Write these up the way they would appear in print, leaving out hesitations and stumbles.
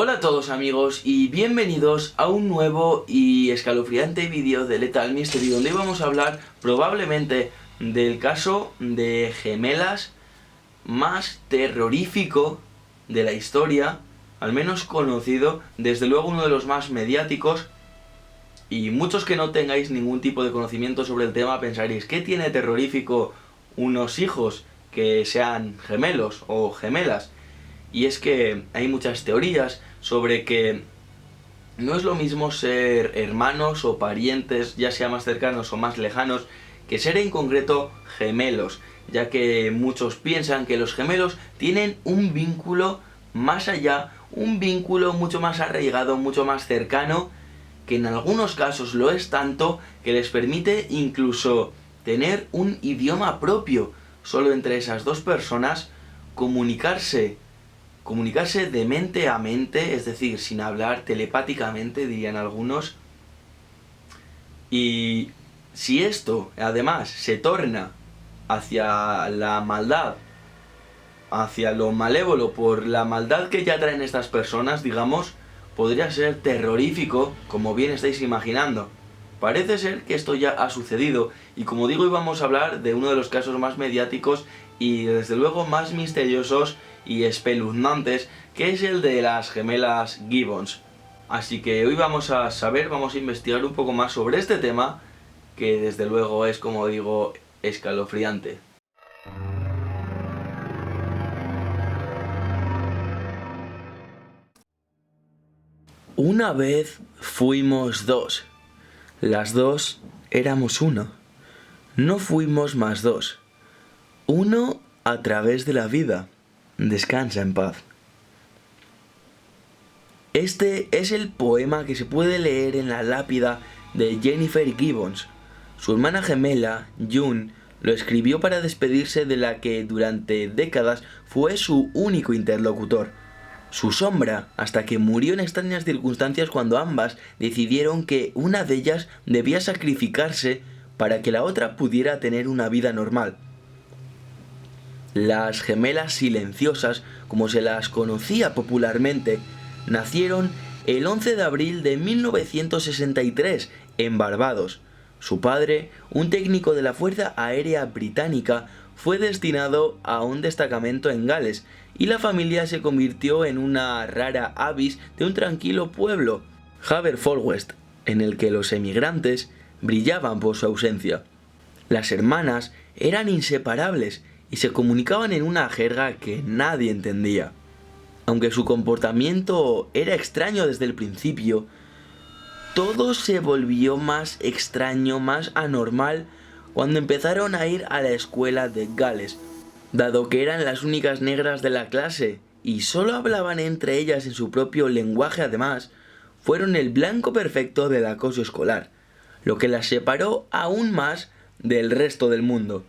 Hola a todos amigos y bienvenidos a un nuevo y escalofriante vídeo de Lethal Mystery, donde vamos a hablar probablemente del caso de gemelas más terrorífico de la historia, al menos conocido, desde luego uno de los más mediáticos. Y muchos que no tengáis ningún tipo de conocimiento sobre el tema pensaréis, ¿qué tiene terrorífico unos hijos que sean gemelos o gemelas? Y es que hay muchas teorías sobre que no es lo mismo ser hermanos o parientes, ya sea más cercanos o más lejanos, que ser en concreto gemelos, ya que muchos piensan que los gemelos tienen un vínculo más allá, un vínculo mucho más arraigado, mucho más cercano, que en algunos casos lo es tanto que les permite incluso tener un idioma propio, solo entre esas dos personas, comunicarse de mente a mente, es decir, sin hablar, telepáticamente, dirían algunos. Y si esto, además, se torna hacia la maldad, hacia lo malévolo, por la maldad que ya traen estas personas, digamos, podría ser terrorífico, como bien estáis imaginando. Parece ser que esto ya ha sucedido, y como digo, hoy vamos a hablar de uno de los casos más mediáticos y desde luego más misteriosos y espeluznantes, que es el de las gemelas Gibbons. Así que hoy vamos a investigar un poco más sobre este tema, que desde luego es, como digo, escalofriante. Una vez fuimos dos. Las dos éramos uno. No fuimos más dos. Uno a través de la vida. Descansa en paz. Este es el poema que se puede leer en la lápida de Jennifer Gibbons. Su hermana gemela, June, lo escribió para despedirse de la que durante décadas fue su único interlocutor. Su sombra, hasta que murió en extrañas circunstancias cuando ambas decidieron que una de ellas debía sacrificarse para que la otra pudiera tener una vida normal. Las gemelas silenciosas, como se las conocía popularmente, nacieron el 11 de abril de 1963 en Barbados. Su padre, un técnico de la Fuerza Aérea Británica, fue destinado a un destacamento en Gales, y la familia se convirtió en una rara avis de un tranquilo pueblo, Haverfordwest, en el que los emigrantes brillaban por su ausencia. Las hermanas eran inseparables y se comunicaban en una jerga que nadie entendía. Aunque su comportamiento era extraño desde el principio, todo se volvió más extraño, más anormal, cuando empezaron a ir a la escuela de Gales, dado que eran las únicas negras de la clase y solo hablaban entre ellas en su propio lenguaje. Además, fueron el blanco perfecto del acoso escolar, lo que las separó aún más del resto del mundo.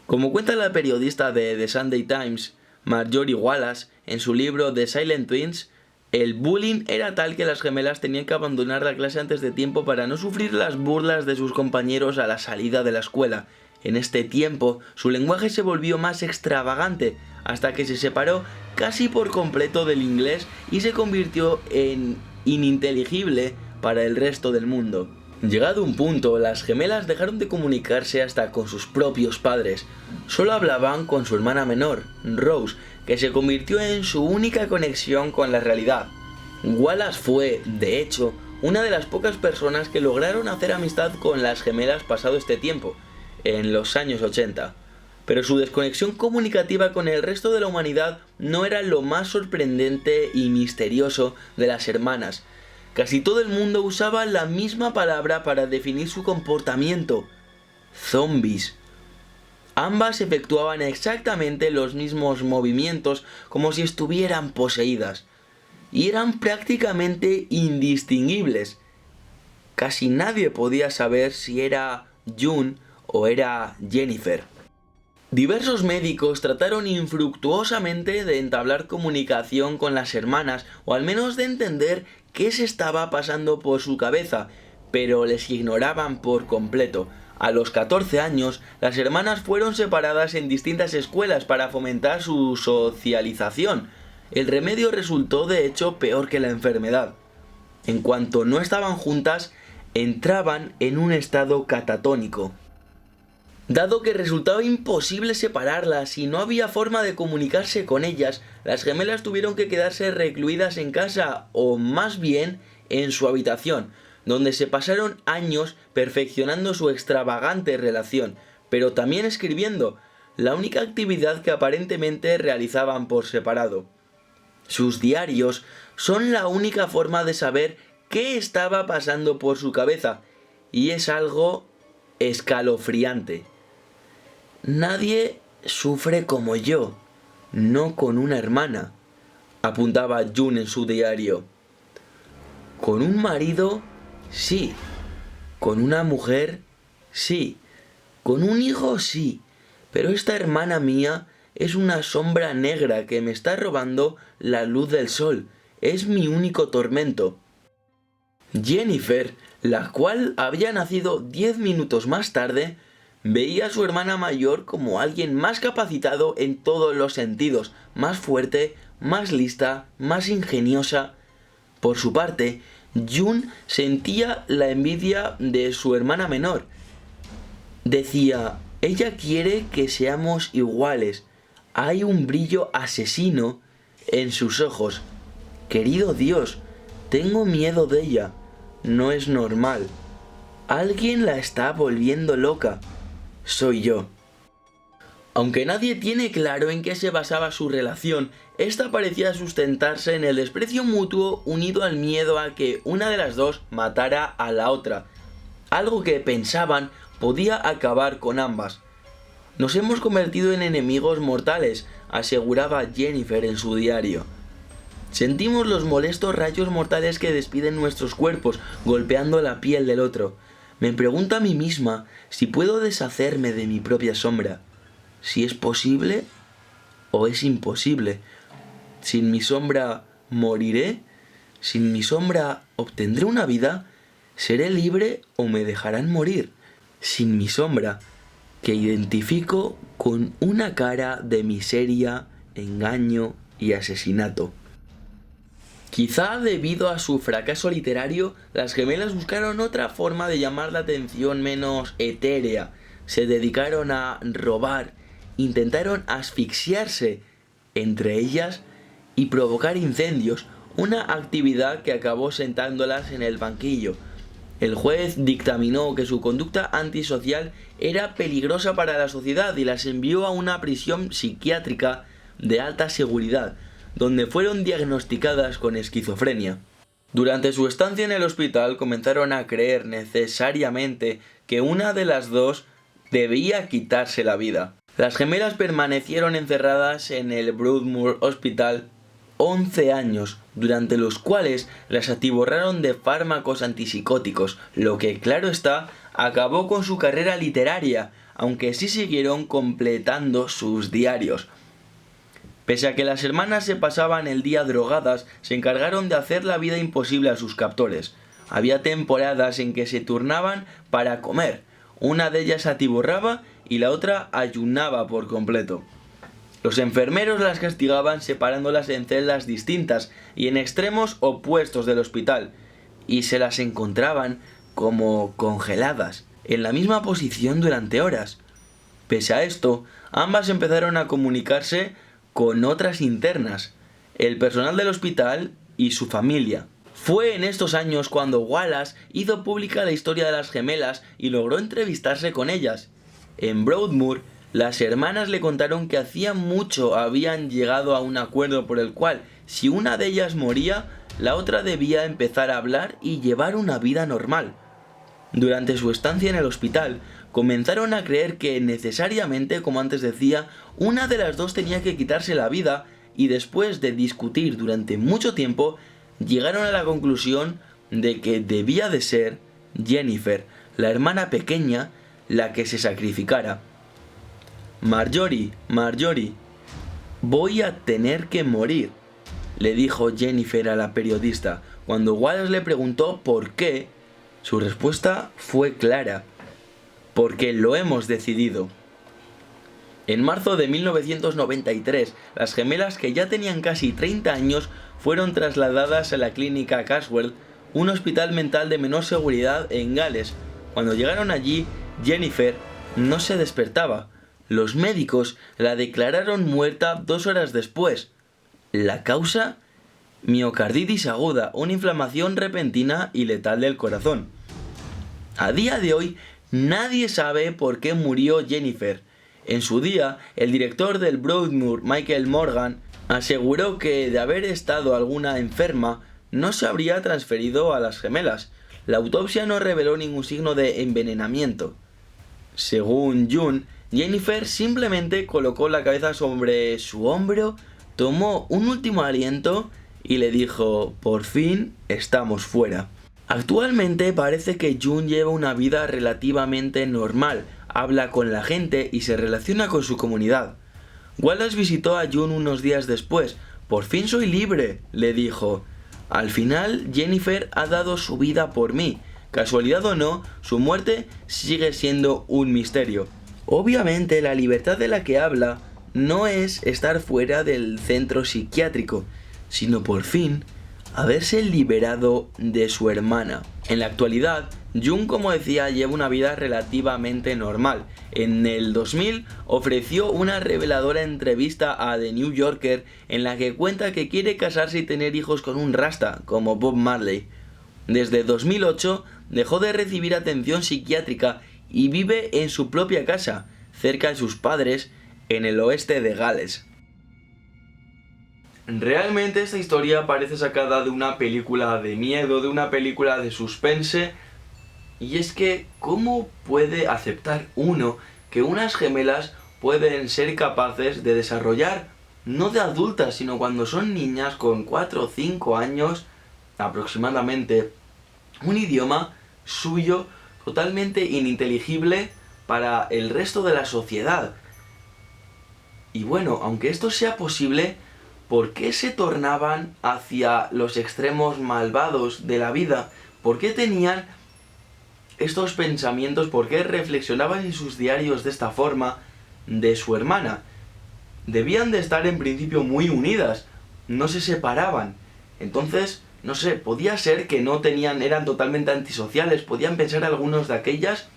Como cuenta la periodista de The Sunday Times, Marjorie Wallace, en su libro The Silent Twins, el bullying era tal que las gemelas tenían que abandonar la clase antes de tiempo para no sufrir las burlas de sus compañeros a la salida de la escuela. En este tiempo, su lenguaje se volvió más extravagante, hasta que se separó casi por completo del inglés y se convirtió en ininteligible para el resto del mundo. Llegado un punto, las gemelas dejaron de comunicarse hasta con sus propios padres. Solo hablaban con su hermana menor, Rose, que se convirtió en su única conexión con la realidad. Wallace fue, de hecho, una de las pocas personas que lograron hacer amistad con las gemelas pasado este tiempo, en los años 80. Pero su desconexión comunicativa con el resto de la humanidad no era lo más sorprendente y misterioso de las hermanas. Casi todo el mundo usaba la misma palabra para definir su comportamiento: zombies. Ambas efectuaban exactamente los mismos movimientos, como si estuvieran poseídas, y eran prácticamente indistinguibles. Casi nadie podía saber si era June o era Jennifer. Diversos médicos trataron infructuosamente de entablar comunicación con las hermanas, o al menos de entender qué se estaba pasando por su cabeza, pero les ignoraban por completo. A los 14 años, las hermanas fueron separadas en distintas escuelas para fomentar su socialización. El remedio resultó de hecho peor que la enfermedad. En cuanto no estaban juntas, entraban en un estado catatónico. Dado que resultaba imposible separarlas y no había forma de comunicarse con ellas, las gemelas tuvieron que quedarse recluidas en casa, o más bien en su habitación, donde se pasaron años perfeccionando su extravagante relación, pero también escribiendo, la única actividad que aparentemente realizaban por separado. Sus diarios son la única forma de saber qué estaba pasando por su cabeza, y es algo escalofriante. Nadie sufre como yo, no con una hermana, apuntaba June en su diario. Con un marido, sí. Con una mujer, sí. Con un hijo, sí. Pero esta hermana mía es una sombra negra que me está robando la luz del sol. Es mi único tormento. Jennifer, la cual había nacido 10 minutos más tarde, veía a su hermana mayor como alguien más capacitado en todos los sentidos, más fuerte, más lista, más ingeniosa. Por su parte, June sentía la envidia de su hermana menor. Decía, ella quiere que seamos iguales. Hay un brillo asesino en sus ojos. Querido Dios, tengo miedo de ella. No es normal. Alguien la está volviendo loca. Soy yo. Aunque nadie tiene claro en qué se basaba su relación, esta parecía sustentarse en el desprecio mutuo unido al miedo a que una de las dos matara a la otra, algo que pensaban podía acabar con ambas. Nos hemos convertido en enemigos mortales, aseguraba Jennifer en su diario. Sentimos los molestos rayos mortales que despiden nuestros cuerpos, golpeando la piel del otro. Me pregunto a mí misma si puedo deshacerme de mi propia sombra. Si es posible o es imposible. Sin mi sombra moriré. Sin mi sombra obtendré una vida. ¿Seré libre o me dejarán morir? Sin mi sombra, que identifico con una cara de miseria, engaño y asesinato. Quizá debido a su fracaso literario, las gemelas buscaron otra forma de llamar la atención menos etérea. Se dedicaron a robar, intentaron asfixiarse entre ellas y provocar incendios, una actividad que acabó sentándolas en el banquillo. El juez dictaminó que su conducta antisocial era peligrosa para la sociedad y las envió a una prisión psiquiátrica de alta seguridad, donde fueron diagnosticadas con esquizofrenia. Durante su estancia en el hospital comenzaron a creer necesariamente que una de las dos debía quitarse la vida. Las gemelas permanecieron encerradas en el Broadmoor Hospital 11 años, durante los cuales las atiborraron de fármacos antipsicóticos, lo que, claro está, acabó con su carrera literaria, aunque sí siguieron completando sus diarios. Pese a que las hermanas se pasaban el día drogadas, se encargaron de hacer la vida imposible a sus captores. Había temporadas en que se turnaban para comer. Una de ellas atiborraba y la otra ayunaba por completo. Los enfermeros las castigaban separándolas en celdas distintas y en extremos opuestos del hospital, y se las encontraban como congeladas, en la misma posición durante horas. Pese a esto, ambas empezaron a comunicarse con otras internas, el personal del hospital y su familia. Fue en estos años cuando Wallace hizo pública la historia de las gemelas y logró entrevistarse con ellas. En Broadmoor, las hermanas le contaron que hacía mucho habían llegado a un acuerdo por el cual, si una de ellas moría, la otra debía empezar a hablar y llevar una vida normal. Durante su estancia en el hospital, comenzaron a creer que necesariamente, como antes decía, una de las dos tenía que quitarse la vida, y después de discutir durante mucho tiempo, llegaron a la conclusión de que debía de ser Jennifer, la hermana pequeña, la que se sacrificara. Marjorie, voy a tener que morir, le dijo Jennifer a la periodista. Cuando Wallace le preguntó por qué, su respuesta fue clara: porque lo hemos decidido. En marzo de 1993, las gemelas, que ya tenían casi 30 años, fueron trasladadas a la clínica Caswell, un hospital mental de menor seguridad en Gales. Cuando llegaron allí, Jennifer no se despertaba. Los médicos la declararon muerta 2 horas después. ¿La causa? Miocarditis aguda, una inflamación repentina y letal del corazón. A día de hoy, nadie sabe por qué murió Jennifer. En su día, el director del Broadmoor, Michael Morgan, aseguró que de haber estado alguna enferma, no se habría transferido a las gemelas. La autopsia no reveló ningún signo de envenenamiento. Según June, Jennifer simplemente colocó la cabeza sobre su hombro, tomó un último aliento y le dijo: "Por fin estamos fuera". Actualmente parece que June lleva una vida relativamente normal, habla con la gente y se relaciona con su comunidad. Wallace visitó a June unos días después. "Por fin soy libre", le dijo. "Al final, Jennifer ha dado su vida por mí. Casualidad o no, su muerte sigue siendo un misterio". Obviamente, la libertad de la que habla no es estar fuera del centro psiquiátrico, sino por fin haberse liberado de su hermana. En la actualidad, June, como decía, lleva una vida relativamente normal. En el 2000 ofreció una reveladora entrevista a The New Yorker en la que cuenta que quiere casarse y tener hijos con un rasta, como Bob Marley. Desde 2008 dejó de recibir atención psiquiátrica y vive en su propia casa, cerca de sus padres, en el oeste de Gales. Realmente esta historia parece sacada de una película de miedo, de una película de suspense. Y es que, ¿cómo puede aceptar uno que unas gemelas pueden ser capaces de desarrollar, no de adultas, sino cuando son niñas con 4 o 5 años aproximadamente, un idioma suyo totalmente ininteligible para el resto de la sociedad? Y bueno, aunque esto sea posible, ¿por qué se tornaban hacia los extremos malvados de la vida? ¿Por qué tenían estos pensamientos? ¿Por qué reflexionaban en sus diarios de esta forma de su hermana? Debían de estar en principio muy unidas, no se separaban. Entonces, no sé, podía ser que no tenían, eran totalmente antisociales, podían pensar algunos de aquellas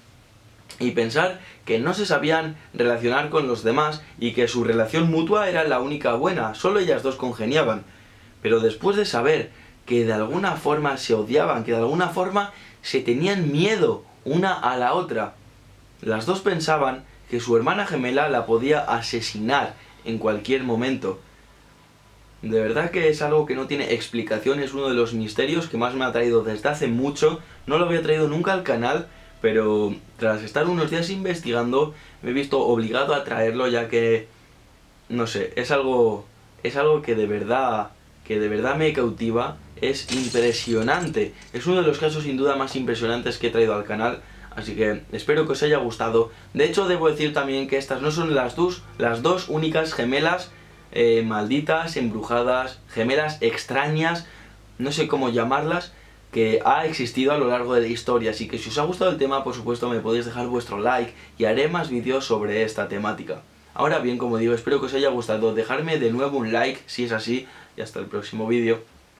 y pensar que no se sabían relacionar con los demás y que su relación mutua era la única buena, solo ellas dos congeniaban. Pero después de saber que de alguna forma se odiaban, que de alguna forma se tenían miedo una a la otra, las dos pensaban que su hermana gemela la podía asesinar en cualquier momento. De verdad que es algo que no tiene explicación, es uno de los misterios que más me ha traído desde hace mucho. No lo había traído nunca al canal, pero tras estar unos días investigando me he visto obligado a traerlo, ya que, no sé, es algo que de verdad me cautiva. Es impresionante, es uno de los casos sin duda más impresionantes que he traído al canal, así que espero que os haya gustado. De hecho, debo decir también que estas no son las dos únicas gemelas malditas, embrujadas, gemelas extrañas, no sé cómo llamarlas, que ha existido a lo largo de la historia. Así que si os ha gustado el tema, por supuesto me podéis dejar vuestro like y haré más vídeos sobre esta temática. Ahora bien, como digo, espero que os haya gustado, dejarme de nuevo un like si es así y hasta el próximo vídeo.